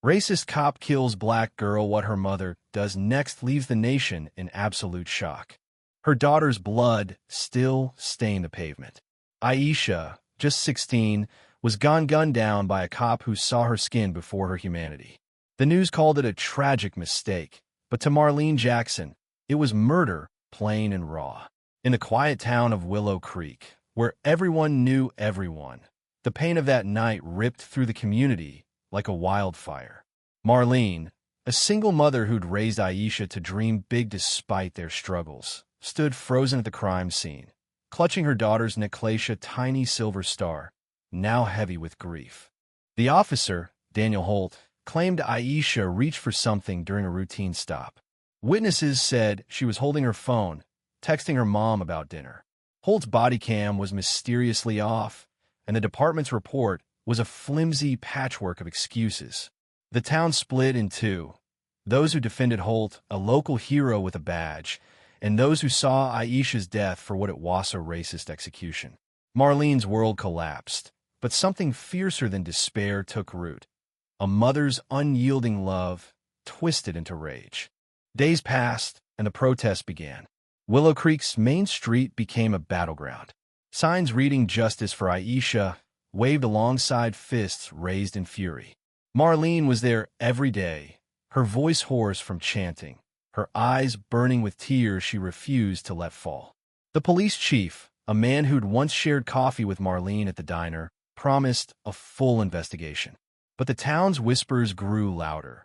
Racist cop kills black girl. What her mother does next leaves the nation in absolute shock. Her daughter's blood still stained the pavement. Aisha, just 16, was gunned down by a cop who saw her skin before her humanity. The news called it a tragic mistake, but to Marlene Jackson, it was murder, plain and raw. In the quiet town of Willow Creek, where everyone knew everyone, the pain of that night ripped through the community like a wildfire. Marlene, a single mother who'd raised Aisha to dream big despite their struggles, stood frozen at the crime scene, clutching her daughter's necklace, a tiny silver star, now heavy with grief. The officer, Daniel Holt, claimed Aisha reached for something during a routine stop. Witnesses said she was holding her phone, texting her mom about dinner. Holt's body cam was mysteriously off, and the department's report was a flimsy patchwork of excuses. The town split in two: those who defended Holt, a local hero with a badge, and those who saw Aisha's death for what it was: a racist execution. Marlene's world collapsed, but something fiercer than despair took root. A mother's unyielding love twisted into rage. Days passed, and the protests began. Willow Creek's main street became a battleground. Signs reading "Justice for Aisha" waved alongside fists raised in fury. Marlene was there every day, her voice hoarse from chanting, her eyes burning with tears she refused to let fall. The police chief, a man who'd once shared coffee with Marlene at the diner, promised a full investigation. But the town's whispers grew louder.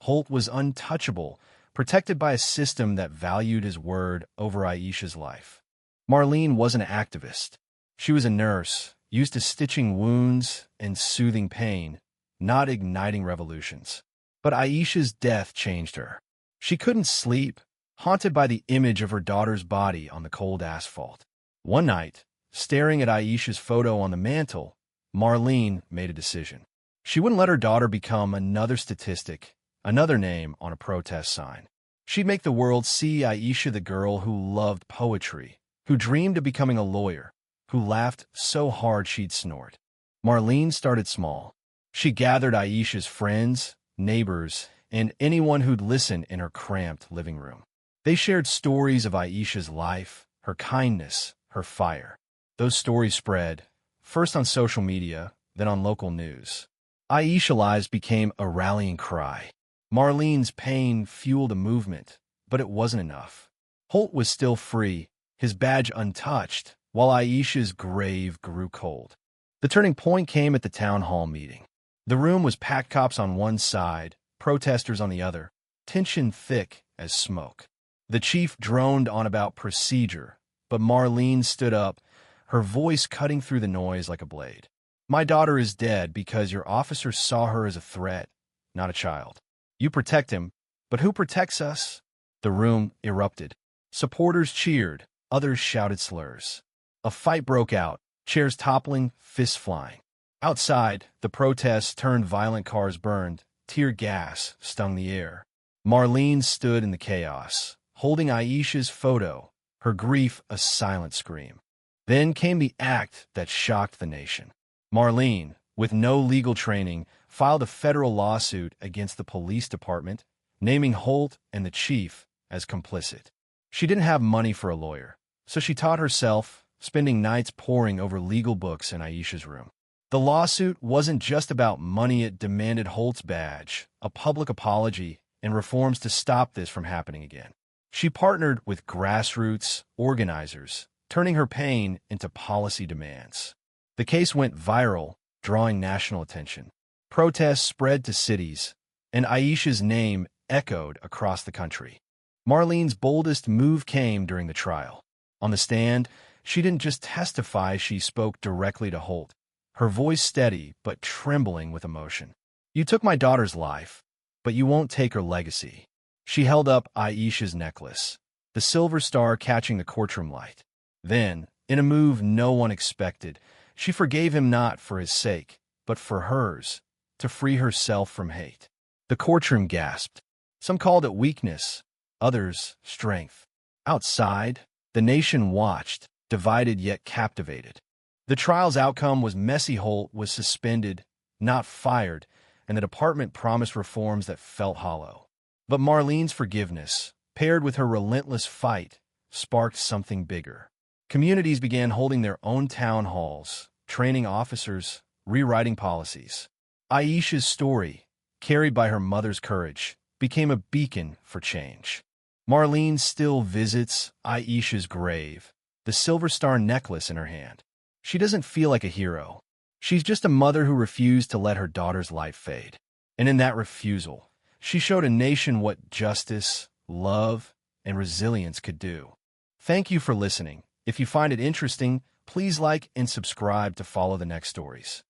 Holt was untouchable, protected by a system that valued his word over Aisha's life. Marlene wasn't an activist. She was a nurse, used to stitching wounds and soothing pain, not igniting revolutions. But Aisha's death changed her. She couldn't sleep, haunted by the image of her daughter's body on the cold asphalt. One night, staring at Aisha's photo on the mantel, Marlene made a decision. She wouldn't let her daughter become another statistic, another name on a protest sign. She'd make the world see Aisha, the girl who loved poetry, who dreamed of becoming a lawyer, who laughed so hard she'd snort. Marlene started small. She gathered Aisha's friends, neighbors, and anyone who'd listen in her cramped living room. They shared stories of Aisha's life, her kindness, her fire. Those stories spread, first on social media, then on local news. Aisha Lives became a rallying cry. Marlene's pain fueled a movement, but it wasn't enough. Holt was still free, his badge untouched, while Aisha's grave grew cold. The turning point came at the town hall meeting. The room was packed, cops on one side, protesters on the other, tension thick as smoke. The chief droned on about procedure, but Marlene stood up, her voice cutting through the noise like a blade. "My daughter is dead because your officer saw her as a threat, not a child. You protect him, but who protects us?" The room erupted. Supporters cheered, others shouted slurs. A fight broke out, chairs toppling, fists flying. Outside, the protests turned violent, cars burned, tear gas stung the air. Marlene stood in the chaos, holding Aisha's photo, her grief a silent scream. Then came the act that shocked the nation. Marlene, with no legal training, filed a federal lawsuit against the police department, naming Holt and the chief as complicit. She didn't have money for a lawyer, so she taught herself, spending nights poring over legal books in Aisha's room. The lawsuit wasn't just about money. It demanded Holt's badge, a public apology, and reforms to stop this from happening again. She partnered with grassroots organizers, turning her pain into policy demands. The case went viral, drawing national attention. Protests spread to cities, and Aisha's name echoed across the country. Marlene's boldest move came during the trial. On the stand, she didn't just testify, she spoke directly to Holt, her voice steady but trembling with emotion. "You took my daughter's life, but you won't take her legacy." She held up Aisha's necklace, the silver star catching the courtroom light. Then, in a move no one expected, she forgave him, not for his sake, but for hers, to free herself from hate. The courtroom gasped. Some called it weakness, others strength. Outside, the nation watched, divided yet captivated. The trial's outcome was messy. Holt was suspended, not fired, and the department promised reforms that felt hollow. But Marlene's forgiveness, paired with her relentless fight, sparked something bigger. Communities began holding their own town halls, training officers, rewriting policies. Aisha's story, carried by her mother's courage, became a beacon for change. Marlene still visits Aisha's grave, the silver star necklace in her hand. She doesn't feel like a hero. She's just a mother who refused to let her daughter's life fade. And in that refusal, she showed a nation what justice, love, and resilience could do. Thank you for listening. If you find it interesting, please like and subscribe to follow the next stories.